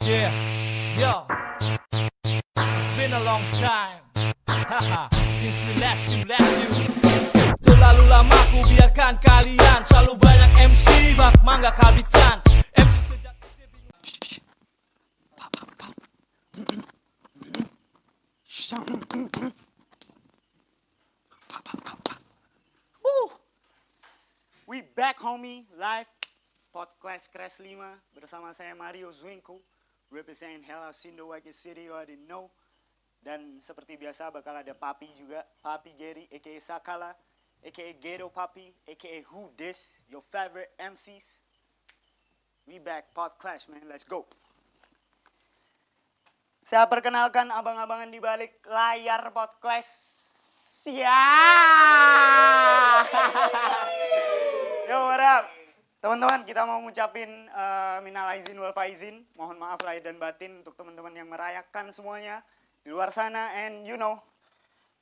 Yeah, yo, it's been a long time. Haha, since we left you. Terlalu lama ku biarkan kalian selalu banyak MC bak mangga kabitan. MC sejak We back homie, live podcast Crash 5 bersama saya Mario Zwinko, represent Helsinki Wake City, you already know. Dan seperti biasa bakal ada Papi juga, Papi Gary aka Sakala, aka Ghetto Papi, aka Who This, your favorite MCs. We back podcast man, let's go. Saya perkenalkan abang-abangan di balik layar podcast. Ya. Yo, what up? Teman-teman, kita mau ngucapin minal aizin wal faizin. Mohon maaf lahir dan batin untuk teman-teman yang merayakan semuanya di luar sana. And you know,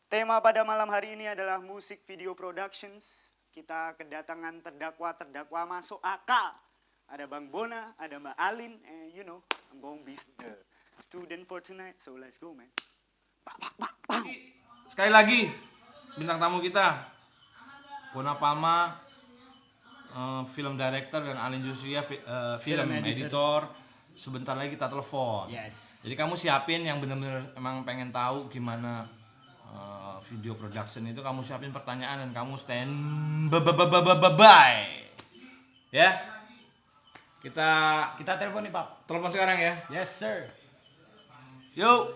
tema pada malam hari ini adalah musik video productions. Kita kedatangan terdakwa masuk akal. Ada Bang Bona, ada Mbak Alin, and you know, I'm gonna be the student for tonight. So let's go, man. Sekali lagi bintang tamu kita Bona Palma, film director, dan Alin Joshua, film editor. Sebentar lagi kita telepon. Yes. Jadi kamu siapin yang benar-benar emang pengen tahu gimana video production itu, kamu siapin pertanyaan dan kamu stand by. Ya. Kita telepon nih, Pak. telepon sekarang ya. Yes, sir. Yuk,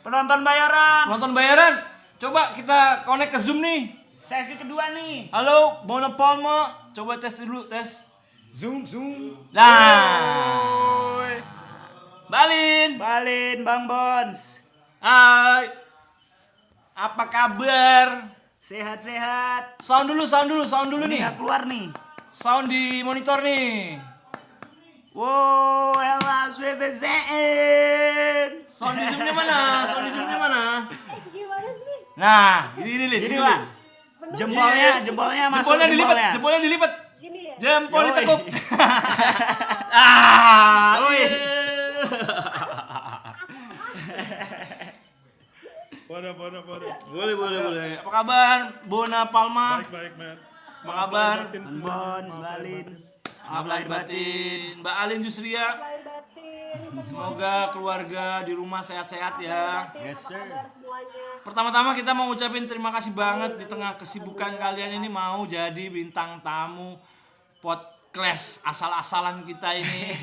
Penonton bayaran. nonton bayaran. Coba kita connect ke Zoom nih. Sesi kedua nih. Halo, Bona Palma. Coba tes dulu, tes. Zoom. Nah. Balin. Bang Bons. Hai. Apa kabar? Sehat-sehat. Sound dulu nih. Nggak keluar nih. Sound di monitor nih. Wow, elas BBZN. Sound di zoomnya mana? Gimana sih? Nah, ini Gini, Pak. Jempolnya masuk. Jempolnya dilipat. Gini ya? Jempol Yoi. ditekuk. Ah. Yoi. Iya. Boleh. Apa kabar, Bona Palma? Baik, man. Apa kabar? Bons, Balin. Maaf lahir batin. Mbak Alin Jusria. Lahir batin. Semoga keluarga di rumah sehat-sehat ya. Yes, sir. Kabar semuanya. Pertama-tama kita mau ngucapin terima kasih banget di tengah kesibukan kalian ini mau jadi bintang tamu podcast asal-asalan kita ini.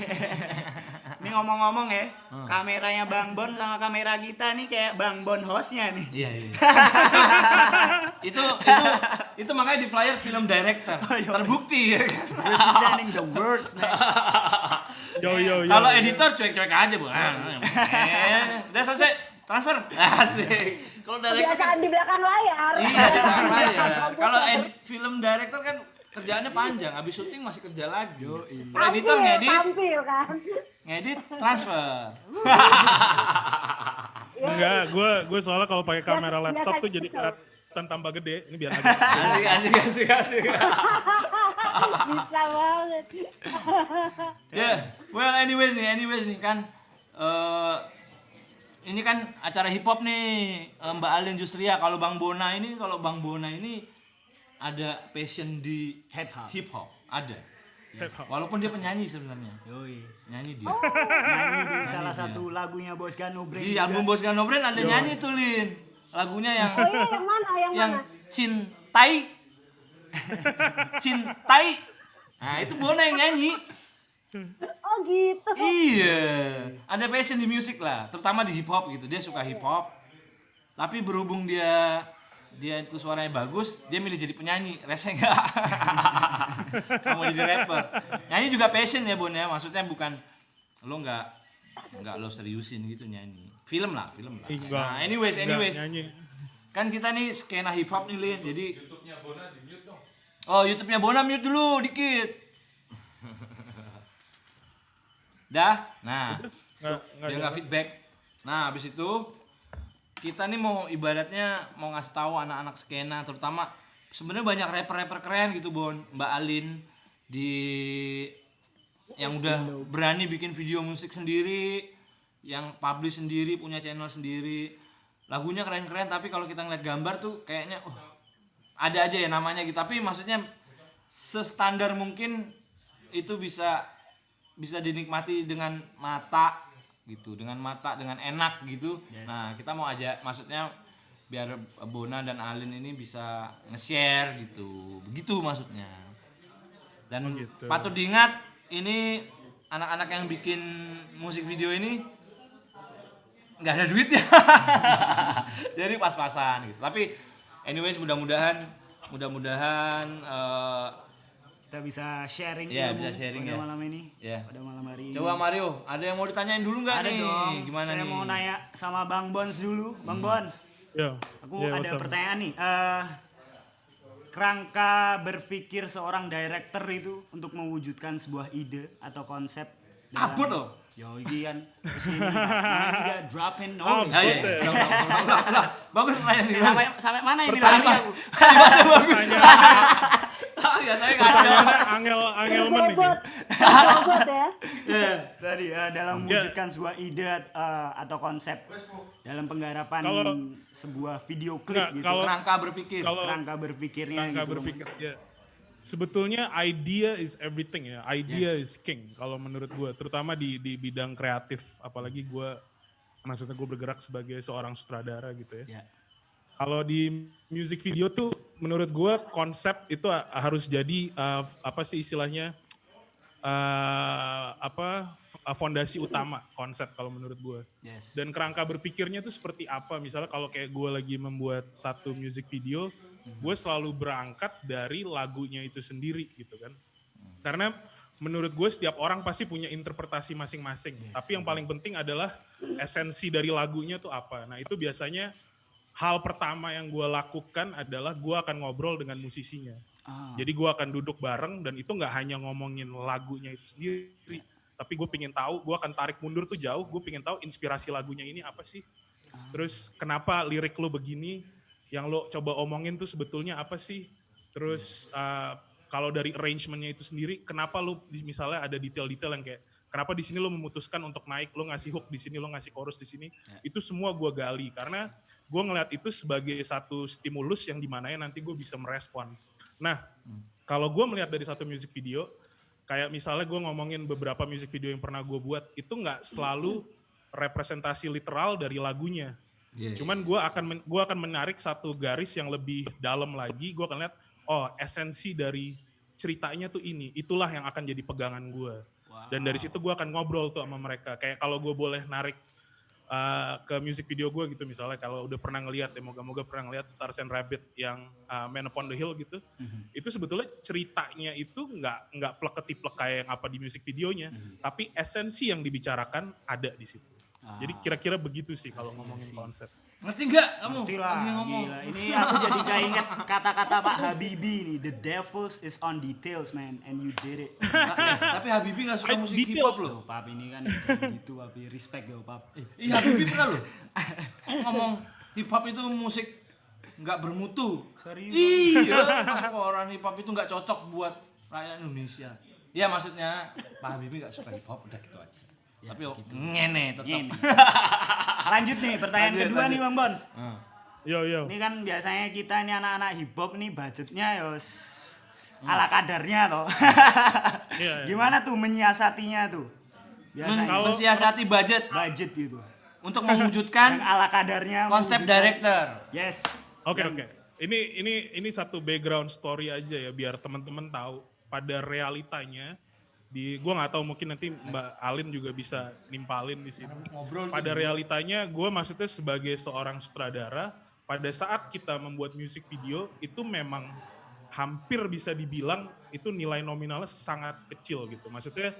Ini ngomong-ngomong ya, kameranya Bang Bon sama kamera kita nih kayak Bang Bon hostnya nih. Iya. itu makanya di flyer film director terbukti ya kan. Representing the words, man. Yo. Kalau editor cuek-cuek aja bu. Udah selesai transfer. Asik. Kalau director kan, Kebiasaan di belakang layar. iya di belakang layar. Kalau film director kan kerjaannya panjang, habis syuting masih kerja lagi. Kalau editor Tampil kan. ngedit transfer. Enggak, gue soalnya kalau pakai kamera Biasa- laptop biasa tuh jadi gitu. kelihatan tambah gede. Ini biar aja. Asik. Bisa banget. Ya, well anyways nih kan ini kan acara hip hop nih, Mbak Alin Jusria. Kalau Bang Bona ini ada passion di hip hop, ada. Hip-hop. Walaupun dia penyanyi sebenarnya. Yoi. Nyanyi dia. Nyanyi di salah satu lagunya Bos Gano Brain. Di album Bos Gano Brain ada nyanyi tuh, Lin. Lagunya yang Oh iya, yang mana? yang Cintai. Nah, itu Bona yang nyanyi. Oh gitu. Iya, ada passion di musik lah, terutama di hip hop gitu. Dia suka hip hop, tapi berhubung dia itu suaranya bagus, dia milih jadi penyanyi. Rese enggak? Kamu jadi rapper. Nyanyi juga passion ya, Bon ya. Maksudnya bukan lo enggak lo seriusin gitu nyanyi. Film lah. Enggak. Nah, anyways. Nyanyi. Kan kita nih skena hip hop nih, Lin. Jadi YouTube-nya Bona di-mute dong. Oh, YouTube-nya Bona mute dulu dikit. Dah. Nah, dia nggak feedback. Nah, habis itu kita nih mau ibaratnya mau ngasih tahu anak-anak skena, terutama sebenarnya banyak rapper keren gitu, Bon. Mbak Alin di yang udah berani bikin video musik sendiri, yang publish sendiri, punya channel sendiri. Lagunya keren-keren, tapi kalau kita ngeliat gambar tuh kayaknya ada aja ya namanya gitu. Tapi maksudnya sestandar mungkin itu bisa dinikmati dengan mata gitu, dengan enak gitu. Nah, kita mau aja maksudnya biar Bona dan Alin ini bisa nge-share gitu. Begitu maksudnya. Dan gitu. patut diingat ini anak-anak yang bikin musik video ini nggak ada duitnya. Jadi pas-pasan gitu. Tapi anyways mudah-mudahan Kita bisa sharing Iya, ilmu bisa sharing pada ya. malam ini. Iya. Pada malam hari ini. coba Mario, ada yang mau ditanyain dulu nggak Ada nih? dong. Gimana Saya nih? mau nanya sama Bang Bons dulu. Bang Bons, Yo. aku Yeah, ada what's up? pertanyaan nih. Kerangka berpikir seorang director itu untuk mewujudkan sebuah ide atau konsep Apa tuh? Yo, ini kan kesini juga dropping knowledge. Ah, iya. Udah. Bagus pertanyaan nih. Sampai mana ini Pertanyaan- lari aku? Bagus. Ya saya nggak ada. Pertanyaannya angel-men nih. Bobot ya. Tadi dalam mewujudkan sebuah ide atau konsep dalam penggarapan Kalau- sebuah video Nggak, klip gitu. kalau- Kerangka berpikir. Kalau Kerangka berpikirnya Kerangka gitu. berpikir, ya. Sebetulnya idea is everything ya. Idea is king kalau menurut gue, terutama di bidang kreatif. Apalagi gue, maksudnya gue bergerak sebagai seorang sutradara gitu ya. Ya. Kalau di music video tuh, menurut gue konsep itu harus jadi apa sih istilahnya fondasi utama konsep kalau menurut gue. Yes. Dan kerangka berpikirnya tuh seperti apa? Misalnya kalau kayak gue lagi membuat satu music video, gue selalu berangkat dari lagunya itu sendiri gitu kan. Karena menurut gue setiap orang pasti punya interpretasi masing-masing. Tapi yang paling penting adalah esensi dari lagunya tuh apa. Nah itu biasanya hal pertama yang gue lakukan adalah gue akan ngobrol dengan musisinya. Jadi gue akan duduk bareng dan itu gak hanya ngomongin lagunya itu sendiri. Tapi gue pengen tahu, gue akan tarik mundur tuh jauh, gue pengen tahu inspirasi lagunya ini apa sih. Terus kenapa lirik lo begini, yang lo coba omongin tuh sebetulnya apa sih. Terus kalau dari arrangementnya itu sendiri, kenapa lo misalnya ada detail-detail yang kayak, kenapa di sini lo memutuskan untuk naik, lo ngasih hook di sini, lo ngasih chorus di sini. Itu semua gue gali, karena gue ngeliat itu sebagai satu stimulus yang dimananya nanti gue bisa merespon. Nah, kalau gue melihat dari satu music video, kayak misalnya gue ngomongin beberapa music video yang pernah gue buat, itu nggak selalu representasi literal dari lagunya. Cuman gue akan menarik satu garis yang lebih dalam lagi. Gue akan lihat, oh esensi dari ceritanya tuh ini. Itulah yang akan jadi pegangan gue. Dan dari situ gue akan ngobrol tuh sama mereka. Kayak kalau gue boleh narik ke music video gue gitu, misalnya kalau udah pernah ngelihat, ya moga-moga pernah ngelihat Stars and Rabbit yang Man Upon the Hill gitu, itu sebetulnya ceritanya itu nggak plek-ketiplek kayak yang apa di music videonya, tapi esensi yang dibicarakan ada di situ. Jadi kira-kira begitu sih kalau ngomongin konsep. Ngerti nggak kamu? Ngerti lah, Lagi ngomong. gila. Ini aku jadi keinget kata-kata Pak Habibie nih. The devils is on details man, and you did it. Tapi Habibie nggak suka musik hip Detail. hop loh. Loh, Pap ini kan jangan gitu, Papi. Respect yo, Pap. Iya Habibie pernah loh. Ngomong hip hop itu musik nggak bermutu. Serius? Iya, orang hip hop itu nggak cocok buat rakyat Indonesia. Iya maksudnya Pak Habibie nggak suka hip hop, udah gitu aja. Tapi ngene tetap. Ngene. Lanjut nih, pertanyaan Lanjut, kedua lanjut. nih Bang Bons. Yo. Ini kan biasanya kita ini anak-anak hip hop nih budgetnya yos ala kadarnya toh. Iya. Gimana tuh menyiasatinya tuh? Biasanya Mensiasati budget budget gitu. untuk Yang mewujudkan ala kadarnya konsep mewujudkan- director. Yes. Oke. Ini satu background story aja ya biar teman-teman tahu pada realitanya gue nggak tahu mungkin nanti Mbak Alin juga bisa nimpalin di sini. Pada realitanya gue maksudnya sebagai seorang sutradara pada saat kita membuat music video itu memang hampir bisa dibilang itu nilai nominalnya sangat kecil gitu. Maksudnya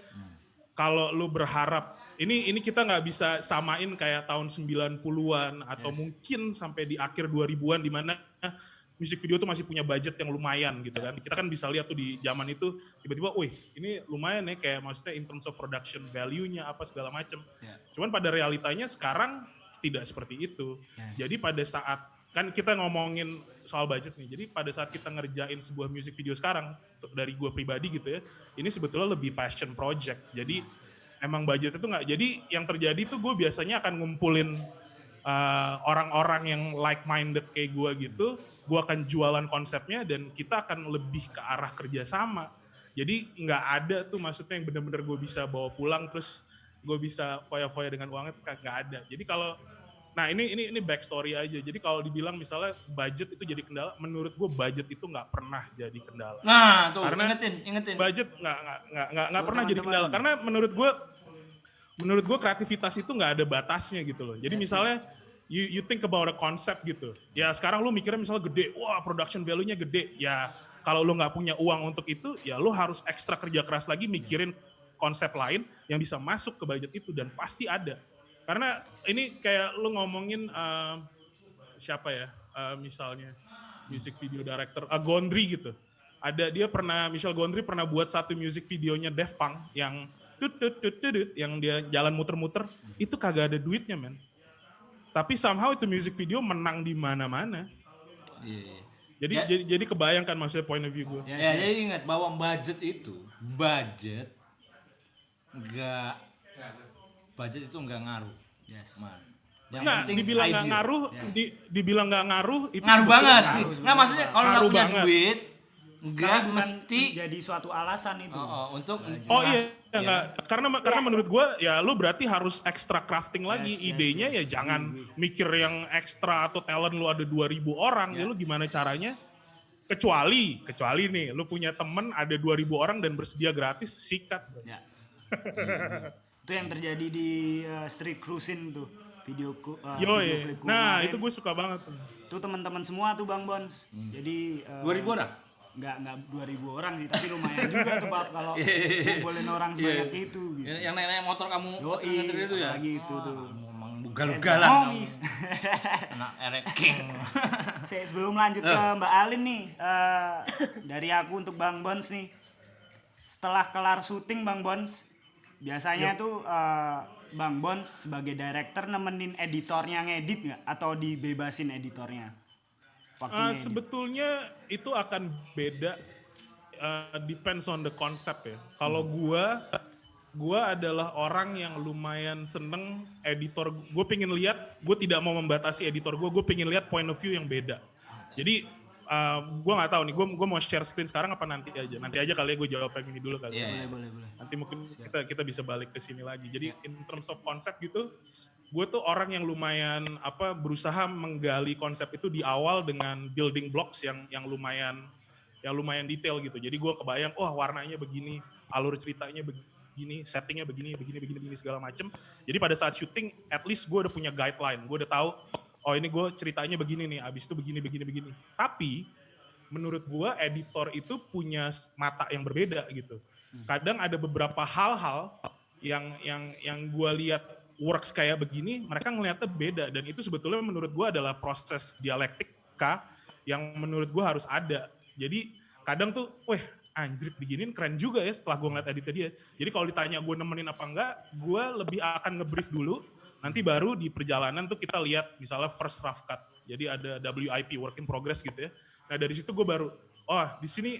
kalau lu berharap ini kita nggak bisa samain kayak tahun 90-an atau mungkin sampai di akhir 2000-an di mana music video tuh masih punya budget yang lumayan gitu kan. Kita kan bisa lihat tuh di zaman itu tiba-tiba, wih ini lumayan ya kayak maksudnya in terms of production value-nya apa segala macem. Cuman pada realitanya sekarang tidak seperti itu. Jadi pada saat kan kita ngomongin soal budget nih. Jadi pada saat kita ngerjain sebuah music video sekarang, dari gue pribadi gitu ya, ini sebetulnya lebih passion project. Jadi emang budget itu nggak. Jadi yang terjadi tuh gue biasanya akan ngumpulin orang-orang yang like-minded kayak gue gitu. Gue akan jualan konsepnya dan kita akan lebih ke arah kerjasama. Jadi nggak ada tuh maksudnya yang benar-benar gue bisa bawa pulang terus gue bisa foya-foya dengan uangnya itu nggak ada. Jadi kalau nah ini backstory aja. Jadi kalau dibilang misalnya budget itu jadi kendala, menurut gue budget itu nggak pernah jadi kendala. Nah, tuh Karena ingetin. budget nggak pernah jadi kendala. Karena menurut gue kreativitas itu nggak ada batasnya gitu loh. Jadi misalnya you think about a concept gitu. Ya sekarang lu mikirnya misalnya gede, wah production value-nya gede. Ya kalau lu nggak punya uang untuk itu, ya lu harus ekstra kerja keras lagi mikirin konsep lain yang bisa masuk ke budget itu dan pasti ada. Karena ini kayak lu ngomongin siapa ya, misalnya music video director, Gondry gitu. Michel Gondry pernah buat satu music videonya Daft Punk yang yang dia jalan muter-muter, itu kagak ada duitnya men. Tapi somehow itu music video menang di mana-mana. Iya. Jadi kebayangkan maksudnya point of view gue. Ya, jadi ingat bahwa budget itu budget itu enggak ngaruh. Yes. Man. Yang Nggak, penting dibilang nggak idea. ngaruh, dibilang nggak ngaruh itu Ngaruh sebetulnya banget ngaruh sih. sebenarnya. Nggak maksudnya kalau nggak Ngaruh punya banget. duit Tapi enggak bukan mesti jadi suatu alasan itu. untuk Oh iya, ya. enggak. Karena menurut gue ya lu berarti harus extra crafting lagi. Yes, Idenya yes. ya jangan mikir yang ekstra atau talent lu ada 2.000 orang. Ya lu gimana caranya? Kecuali nih lu punya temen ada 2.000 orang dan bersedia gratis, sikat. Ya. Itu yang terjadi di Street Cruising tuh. Video Yoi. klip Nah, kemarin. itu gue suka banget tuh. Itu teman-teman semua tuh Bang Bons. Jadi 2.000 orang? Enggak 2.000 orang sih, tapi lumayan juga tuh Pak kalau ngumpulin orang sebanyak itu gitu. Yang naik motor kamu Yoi, nganter itu ya. lagi itu tuh. Emang bugal-bugalan kamu. Nomis. Anak Erek King. Sebelum lanjut ke Mbak Alin nih, dari aku untuk Bang Bons nih. Setelah kelar syuting Bang Bons, biasanya tuh Bang Bons sebagai director nemenin editornya ngedit nggak? Atau dibebasin editornya? Waktu ngedit? Sebetulnya itu akan beda, depends on the concept ya. Kalau gua adalah orang yang lumayan seneng editor. Gue pengen lihat, gue tidak mau membatasi editor gue pengen lihat point of view yang beda. Jadi gue nggak tahu nih, gue mau share screen sekarang apa nanti aja kali ya gue jawab yang ini dulu kali. Boleh. Nanti mungkin kita bisa balik ke sini lagi. Jadi in terms of konsep gitu, gue tuh orang yang lumayan berusaha menggali konsep itu di awal dengan building blocks yang lumayan detail gitu. Jadi gue kebayang, warnanya begini, alur ceritanya begini, settingnya begini segala macem. Jadi pada saat syuting, at least gue udah punya guideline, gue udah tahu, ini gue ceritanya begini nih, abis itu begini. Tapi menurut gue editor itu punya mata yang berbeda gitu. Kadang ada beberapa hal-hal yang gue lihat works kayak begini, mereka ngeliatnya beda, dan itu sebetulnya menurut gue adalah proses dialektika yang menurut gue harus ada. Jadi kadang tuh, anjrit diginin keren juga ya setelah gue ngeliat editnya dia. Jadi kalau ditanya gue nemenin apa enggak, gue lebih akan ngebrief dulu, nanti baru di perjalanan tuh kita lihat misalnya first rough cut. Jadi ada WIP, work in progress gitu ya. Nah dari situ gue baru, di sini,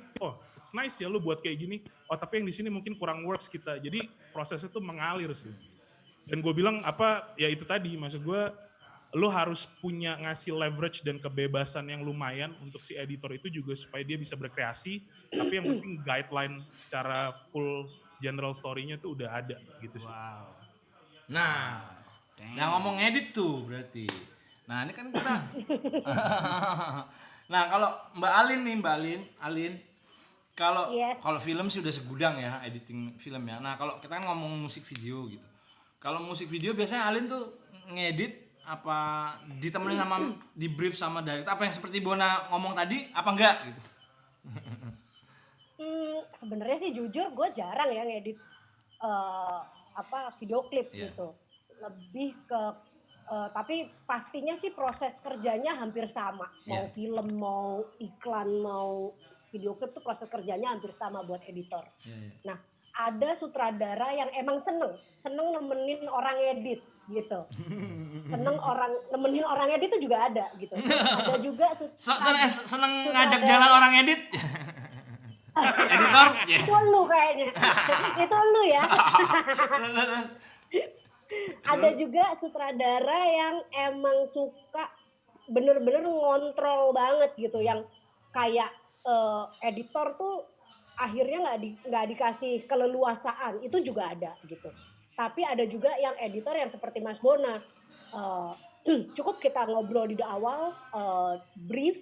it's nice ya lu buat kayak gini. Tapi yang di sini mungkin kurang works kita. Jadi prosesnya tuh mengalir sih. Dan gue bilang ya itu tadi, maksud gue lo harus punya ngasih leverage dan kebebasan yang lumayan untuk si editor itu juga supaya dia bisa berkreasi, tapi yang penting guideline secara full general story-nya tuh udah ada gitu sih. Wow. Nah, yang ngomong edit tuh berarti. Nah ini kan kita. Nah kalau Mbak Alin, kalau Yes. kalau film sih udah segudang ya editing film ya. Nah kalau kita kan ngomong musik video gitu. Kalau musik video biasanya Alin tuh ngedit apa ditemenin sama di brief sama director, apa yang seperti Bona ngomong tadi apa enggak gitu? Sebenarnya sih jujur gue jarang ya ngedit video klip gitu. Lebih ke tapi pastinya sih proses kerjanya hampir sama. Mau film, mau iklan, mau video klip tuh proses kerjanya hampir sama buat editor. Nah, ada sutradara yang emang seneng nemenin orang edit gitu. Nemenin orang edit itu juga ada gitu. Ada juga Seneng ngajak jalan orang edit. Editor. Itu lu kayaknya. Itu lu ya. Ada juga sutradara yang emang suka bener-bener ngontrol banget gitu, yang kayak editor tuh akhirnya nggak dikasih keleluasaan, itu juga ada gitu. Tapi ada juga yang editor yang seperti Mas Bona, cukup kita ngobrol di awal, brief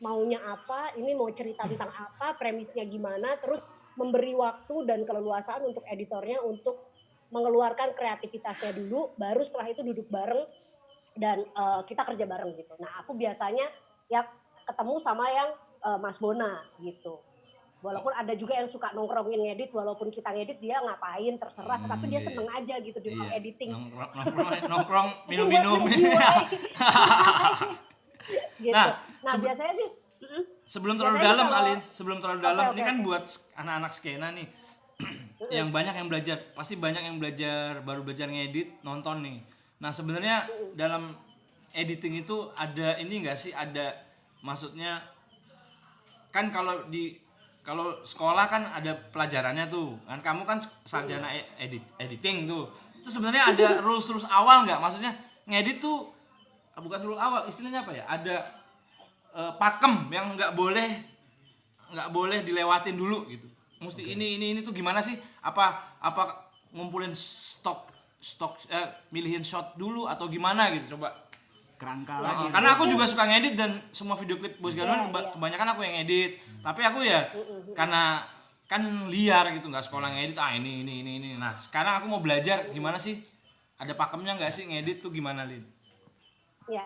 maunya apa, ini mau cerita tentang apa, premisnya gimana, terus memberi waktu dan keleluasaan untuk editornya untuk mengeluarkan kreativitasnya dulu, baru setelah itu duduk bareng dan kita kerja bareng gitu. Nah, aku biasanya ya ketemu sama yang Mas Bona gitu. Walaupun ada juga yang suka nongkrongin ngedit, walaupun kita ngedit dia ngapain terserah, tapi dia seneng aja gitu di ruang editing. Nongkrong minum-minum. Gitu. Nah, biasanya sih sebelum terlalu dalam Alin, ini kan buat anak-anak skena nih. Yang banyak yang belajar, pasti banyak yang baru belajar ngedit, nonton nih. Nah, sebenarnya dalam editing itu ada ini enggak sih, ada maksudnya kan kalau sekolah kan ada pelajarannya tuh. Kan kamu kan sarjana editing tuh. Itu sebenarnya ada rules awal enggak? Maksudnya ngedit tuh bukan rule awal, istilahnya apa ya? Ada pakem yang nggak boleh dilewatin dulu gitu. Mesti ini tuh gimana sih? Apa ngumpulin stok milihin shot dulu atau gimana gitu, coba. Kerangka lagi. Karena aku juga suka ngedit dan semua video klip Bos Gadon kebanyakan aku yang edit. Tapi aku ya karena kan liar gitu, nggak sekolah ngedit. Ini. Nah, sekarang aku mau belajar gimana sih? Ada pakemnya nggak sih ngedit tuh gimana, Lin? Ya,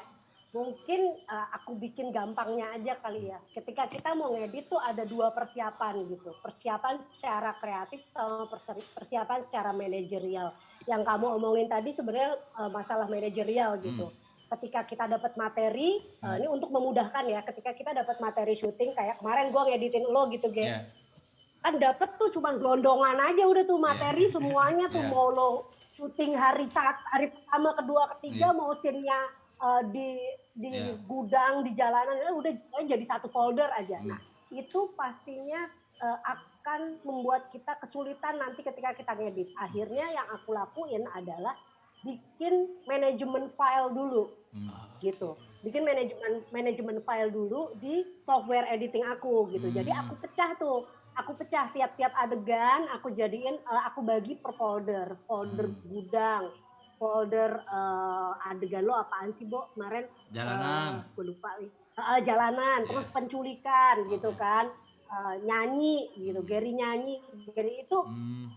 mungkin aku bikin gampangnya aja kali ya. Ketika kita mau ngedit tuh ada 2 persiapan gitu. Persiapan secara kreatif sama persiapan secara manajerial. Yang kamu omongin tadi sebenarnya masalah manajerial gitu. Ketika kita dapat materi, ini untuk memudahkan ya. Ketika kita dapat materi syuting kayak kemarin gua ngeditin lo gitu, Gen. Yeah. Kan dapet tuh cuma gelondongan aja udah tuh materi semuanya tuh mau lo syuting hari pertama, kedua, ketiga mau scene-nya di gudang, di jalanan, udah jadi satu folder aja. Nah, itu pastinya akan membuat kita kesulitan nanti ketika kita ngedit. Akhirnya yang aku lakuin adalah bikin manajemen file dulu, gitu. Bikin manajemen file dulu di software editing aku, gitu. Jadi aku pecah tiap-tiap adegan, aku jadiin, aku bagi per folder gudang. Folder adegan lo apaan sih, Bo? Kemarin jalanan. Gue lupa nih. Jalanan, terus penculikan gitu kan. Nyanyi gitu, Gary nyanyi. Gary itu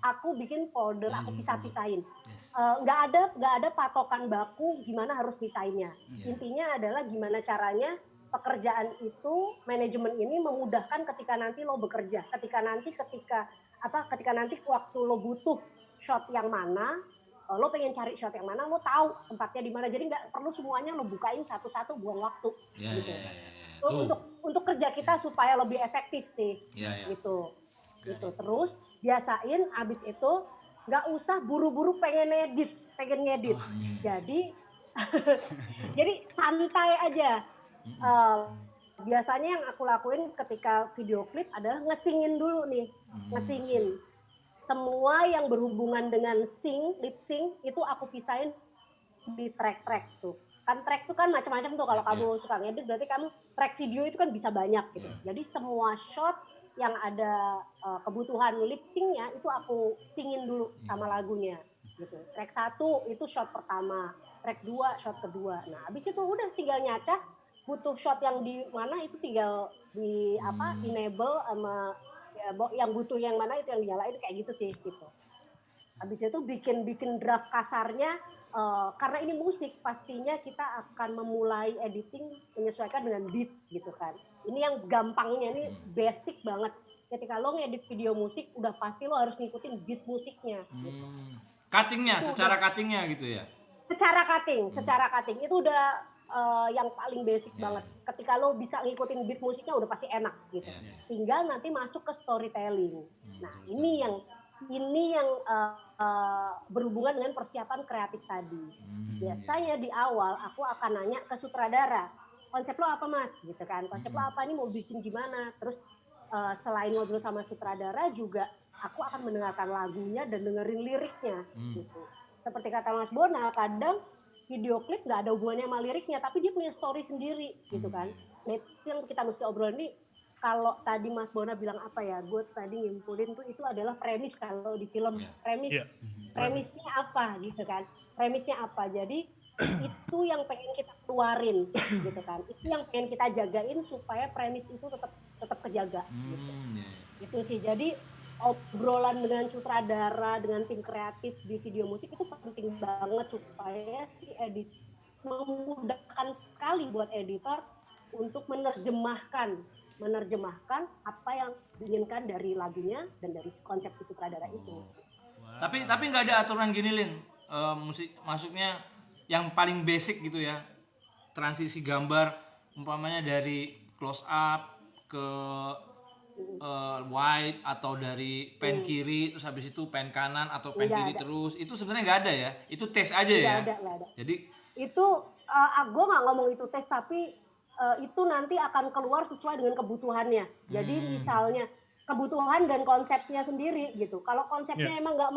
aku bikin folder, aku pisah-pisahin. Nggak ada patokan baku gimana harus pisahinnya. Intinya adalah gimana caranya pekerjaan itu, manajemen ini memudahkan ketika nanti lo bekerja. Ketika nanti waktu lo butuh shot yang mana, lo pengen cari shot yang mana, lo tahu tempatnya di mana. Jadi nggak perlu semuanya lo bukain satu-satu, buang waktu. Gitu. Untuk kerja kita supaya lebih efektif sih, gitu. Terus biasain abis itu nggak usah buru-buru pengen ngedit. Jadi santai aja. Biasanya yang aku lakuin ketika video klip adalah ngesingin dulu nih, ngesingin. Semua yang berhubungan dengan lip sync itu aku pisahin di track tuh. Kan track tuh kan macam-macam tuh, kalau kamu suka ngedit berarti kamu track video itu kan bisa banyak gitu. Jadi semua shot yang ada kebutuhan lip sync-nya itu aku singin dulu sama lagunya gitu. Track 1 itu shot pertama, track 2 shot kedua. Nah, habis itu udah tinggal nyacah, butuh shot yang di mana itu tinggal di enable sama yang butuh yang mana itu yang dinyalain, kayak gitu sih gitu. Habis itu bikin draft kasarnya, karena ini musik pastinya kita akan memulai editing menyesuaikan dengan beat gitu kan. Ini yang gampangnya, ini basic banget. Ketika lo ngedit video musik udah pasti lo harus ngikutin beat musiknya gitu. Cuttingnya, secara cuttingnya gitu ya? Secara cutting itu udah yang paling basic banget. Ketika lo bisa ngikutin beat musiknya udah pasti enak gitu. Tinggal nanti masuk ke storytelling. Nah, ini yang ini yang berhubungan dengan persiapan kreatif tadi. Biasanya di awal aku akan nanya ke sutradara, konsep lo apa mas, gitu kan? Konsep lo apa, nih mau bikin gimana? Terus selain ngobrol sama sutradara juga aku akan mendengarkan lagunya dan dengerin liriknya. Gitu. Seperti kata Mas Bona, kadang video klip nggak ada hubungannya sama liriknya, tapi dia punya story sendiri, gitu kan? Nah, itu yang kita mesti obrol nih. Kalau tadi Mas Bona bilang apa ya, gue tadi nyimpulin tuh itu adalah premis kalau di film. Premisnya apa gitu kan, premisnya apa, jadi itu yang pengen kita keluarin gitu kan, itu yang pengen kita jagain supaya premis itu tetap kejaga gitu. Itu sih, jadi obrolan dengan sutradara, dengan tim kreatif di video musik itu penting banget supaya si edit memudahkan sekali buat editor untuk menerjemahkan apa yang diinginkan dari lagunya dan dari konsep si sutradara itu. Tapi nggak ada aturan gini Lin, musik maksudnya yang paling basic gitu ya, transisi gambar umpamanya dari close up ke wide atau dari pen kiri terus habis itu pen kanan atau pen kiri terus, itu sebenarnya nggak ada ya, itu tes aja ya. Nggak ada. Jadi itu gue nggak ngomong itu tes, tapi itu nanti akan keluar sesuai dengan kebutuhannya. Jadi misalnya kebutuhan dan konsepnya sendiri gitu. Kalau konsepnya emang nggak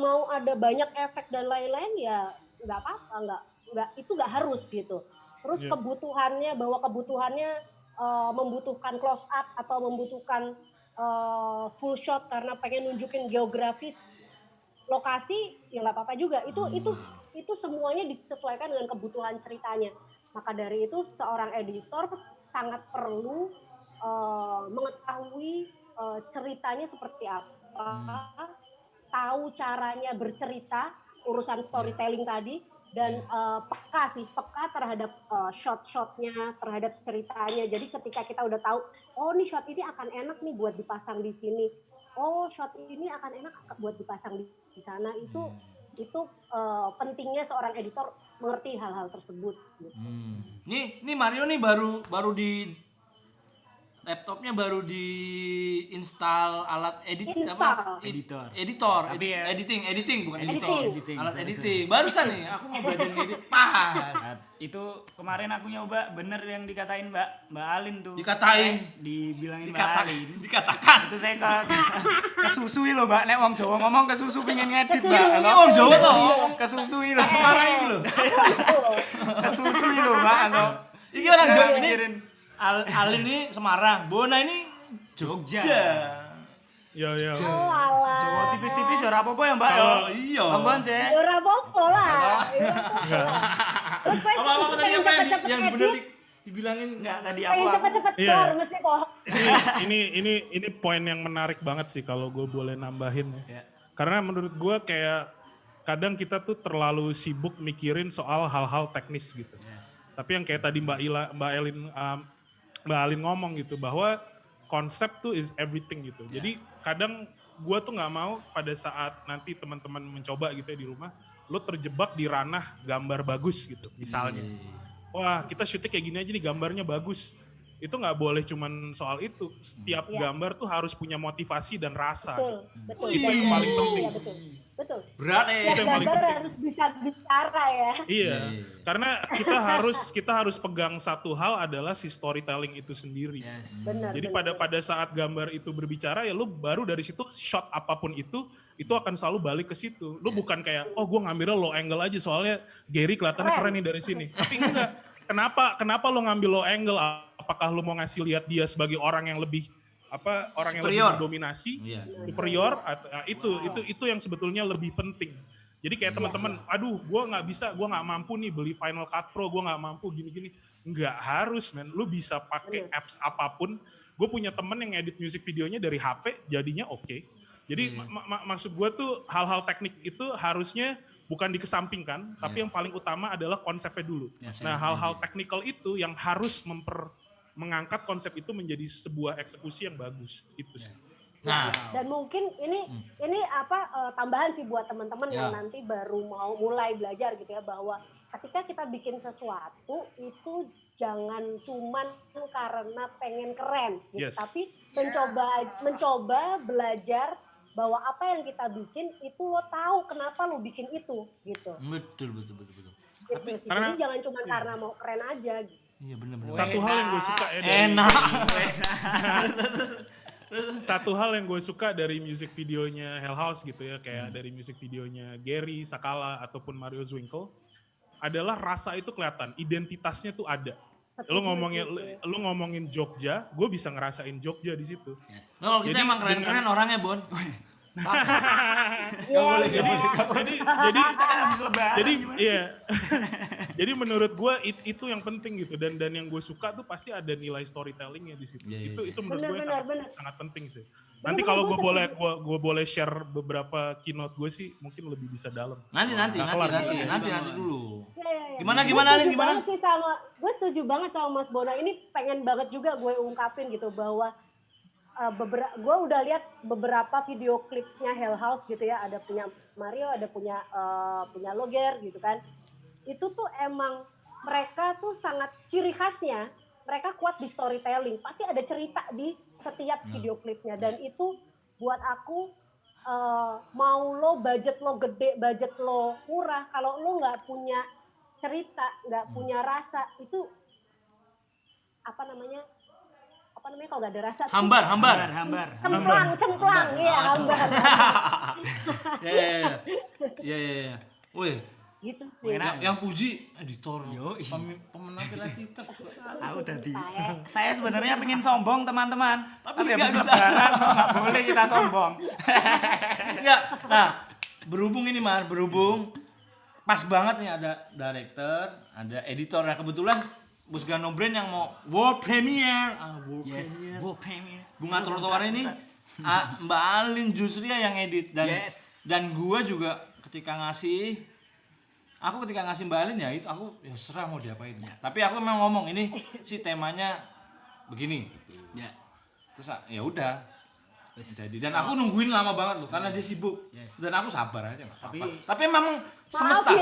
mau ada banyak efek dan lain-lain, ya nggak apa-apa, itu nggak harus gitu. Terus kebutuhannya membutuhkan close up atau membutuhkan full shot karena pengen nunjukin geografis lokasi, ya nggak apa-apa juga. Itu semuanya disesuaikan dengan kebutuhan ceritanya. Maka dari itu seorang editor sangat perlu mengetahui ceritanya seperti apa, tahu caranya bercerita, urusan storytelling tadi, dan peka terhadap shot-shotnya, terhadap ceritanya. Jadi ketika kita udah tahu, oh nih shot ini akan enak nih buat dipasang di sini, oh shot ini akan enak buat dipasang di sana, itu pentingnya seorang editor mengerti hal-hal tersebut. Gitu. Nih Mario nih baru di laptopnya baru diinstal alat editor. Tapi ya, editing bukan editing. Alat editing. Barusan nih aku mau belajar ngedit pas. Nah, itu kemarin aku nyoba, bener yang dikatain Mbak Alin tuh. Dikatain. Dibilangin Mbak Alin. Dikatakan. Itu saya kesusui loh Mbak, nek wong Jawa ngomong kesusu pengen ngedit Mbak. Ini wong Jawa toh. Kesusui loh. Semarang iki lho. Kesusui loh Mbak. Iki orang Jawa ini. Alin ini Semarang, Bona ini Jogja. Yo. Oh alah. Jawa tipis-tipis ya ora apa-apa ya Mbak. Oh iya. Ambon sih. Ya ora apa-apa lah. Apa tadi apa yang benar dibilangin? Enggak, tadi Pengen aku cepet-cepet Iya. keluar mesti kok. Ini poin yang menarik banget sih kalau gue boleh nambahin ya. Ya. Karena menurut gue kayak kadang kita tuh terlalu sibuk mikirin soal hal-hal teknis gitu. Tapi yang kayak tadi Mbak Alin ngomong gitu, bahwa konsep tuh is everything gitu. Jadi kadang gue tuh nggak mau pada saat nanti teman-teman mencoba gitu ya di rumah, lo terjebak di ranah gambar bagus gitu misalnya. Wah kita syuting kayak gini aja nih gambarnya bagus. Itu nggak boleh cuman soal itu. Setiap gambar tuh harus punya motivasi dan rasa. Betul. Itu yang paling penting. Iya, betul. Berat Ya, gambar harus bisa bicara ya. Iya, karena kita harus pegang satu hal adalah si storytelling itu sendiri. Benar. Jadi pada saat gambar itu berbicara ya lu baru dari situ shot apapun itu akan selalu balik ke situ. Lu bukan kayak gue ngambilnya low angle aja soalnya Gary kelihatannya keren nih dari sini. Tapi enggak. Kenapa lu ngambil low angle? Apakah lu mau ngasih lihat dia sebagai orang yang lebih yang lebih mendominasi, superior, itu yang sebetulnya lebih penting. Jadi kayak teman-teman, aduh gue nggak mampu nih beli Final Cut Pro, gue nggak mampu gini-gini. Nggak harus men, lu bisa pakai apps apapun. Gue punya temen yang edit music videonya dari HP, jadinya oke. Jadi maksud gue tuh hal-hal teknik itu harusnya bukan dikesampingkan, tapi yang paling utama adalah konsepnya dulu. Nah hal-hal teknikal itu yang harus mengangkat konsep itu menjadi sebuah eksekusi yang bagus itu sih. Nah, dan mungkin ini tambahan sih buat teman-teman yang nanti baru mau mulai belajar gitu ya, bahwa ketika kita bikin sesuatu itu jangan cuman karena pengen keren gitu, tapi mencoba belajar bahwa apa yang kita bikin itu lo tahu kenapa lo bikin itu gitu. Betul. Gitu sih. karena- Jadi jangan cuma karena mau keren aja gitu. Iya bener. Satu hal yang gue suka ya dari Enak. satu hal yang gue suka dari music videonya Hell House gitu ya, kayak dari music videonya Gary, Sakala ataupun Mario Zwinkle adalah rasa itu kelihatan, identitasnya tuh ada. Lu ngomongin Jogja, gue bisa ngerasain Jogja di situ. Nah, kalau kita Jadi emang keren-keren orangnya, Bon. Jadi iya. Jadi menurut gue itu yang penting gitu, dan yang gue suka tuh pasti ada nilai storytellingnya di situ. Iya, Itu menurut gue Benar. sangat penting sih. Nanti kalau gue boleh share beberapa keynote gue sih mungkin lebih bisa dalam. Nanti dulu. Iya. Gimana Alin, gimana? Gue setuju banget sama Mas Bona. Ini pengen banget juga gue ungkapin gitu bahwa gue udah lihat beberapa video klipnya Hell House gitu ya, ada punya Mario, ada punya Loger gitu kan. Itu tuh emang mereka tuh sangat ciri khasnya, mereka kuat di storytelling, pasti ada cerita di setiap video klipnya, dan itu buat aku mau lo budget lo gede, budget lo murah, kalau lo nggak punya cerita, nggak punya rasa, itu apa namanya kalau nggak ada rasa tuh Hambar. cemplang iya hambar Iya. Wih, gitu sih. yang puji editor. Pemenang Piala Citra. Tahu tadi. Saya sebenarnya pengen sombong teman-teman. Tapi nggak habis bisa. lebaran nggak boleh kita sombong. Enggak. Nah, berhubung pas banget nih ada director, ada editor. Nah, kebetulan Bos Gano Brand yang mau world premiere. World premiere. Bunga Trotoar ini Mbak Alin Jusria yang edit, dan gua juga ketika ngasih Mbak Alin ya itu aku ya serah mau diapain. Tapi aku memang ngomong ini si temanya begini. Ya. Terus ya udah. Jadi dan aku nungguin lama banget loh karena dia sibuk. Dan aku sabar aja enggak apa-apa. Tapi memang semesta.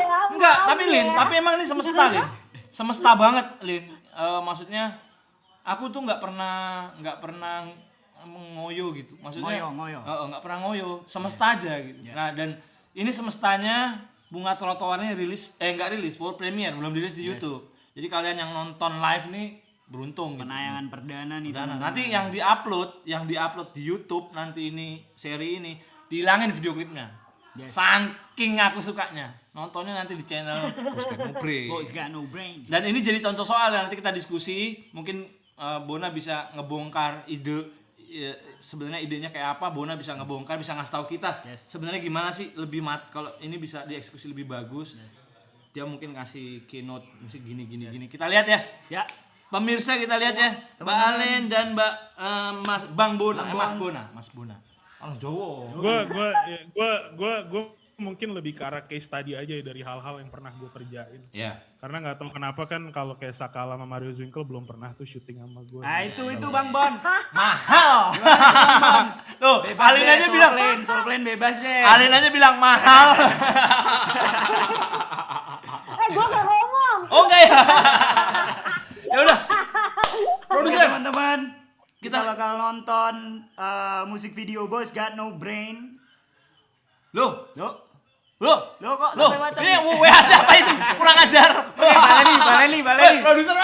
Tapi emang ini semesta, Lin. Semesta banget, Lin. Maksudnya aku tuh nggak pernah ngoyo gitu. Maksudnya ngoyo. Nggak pernah ngoyo, semesta aja gitu. Nah, dan ini semestanya Bunga Trotoarnya nggak rilis, world premiere, belum dirilis di YouTube. Jadi kalian yang nonton live nih beruntung gitu. Penayangan perdana nih teman-teman. Nanti yang diupload di YouTube nanti ini seri ini dihilangin video klipnya. Saking aku sukanya. Nontonnya nanti di channel Boys Got No Brain. Dan ini jadi contoh soal yang nanti kita diskusi, mungkin Bona bisa ngebongkar sebenarnya idenya kayak apa, Bona bisa ngebongkar, bisa ngasih tahu kita sebenarnya gimana sih lebih kalau ini bisa dieksekusi lebih bagus. Dia mungkin kasih keynote musik gini. Kita lihat ya. Ya. Pemirsa kita lihat ya. Mbak Alin dan Bang Bona, Mas Bona. Orang Jawa. Gue mungkin lebih ke arah case study aja dari hal-hal yang pernah gue kerjain. Iya. Karena nggak tahu kenapa kan kalau kayak Sakala sama Mario Zwinkle belum pernah tuh syuting sama gue. Nah itu Bang Bon. Mahal. Tuh, Bebas Alin deh, aja bilang. Soul Plane bebas deh. Alin aja bilang mahal. Gue gak ngomong. Oh enggak ya? Ya udah. Oke Produser. teman-teman, kita bakal nonton musik video Boys Got No Brain. Loh, Lo kok sampai macam ini WA siapa itu? Kurang ajar. Baleni. Produser,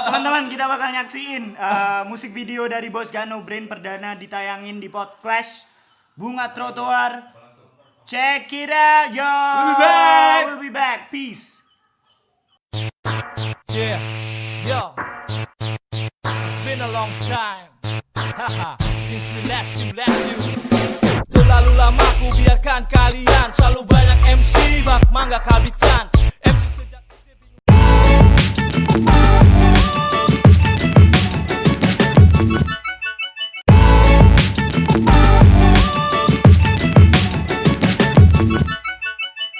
Teman-teman, kita bakal nyaksiin musik video dari Boys Got No Brain perdana ditayangin di Podcast Bunga Trotoar. Check it out, yo. We'll be back. Peace. Yeah, yo. It's been a long time. Haha, since we left you. Terlalu lama ku biarkan kalian. Selalu banyak MC bak mangga kabitan.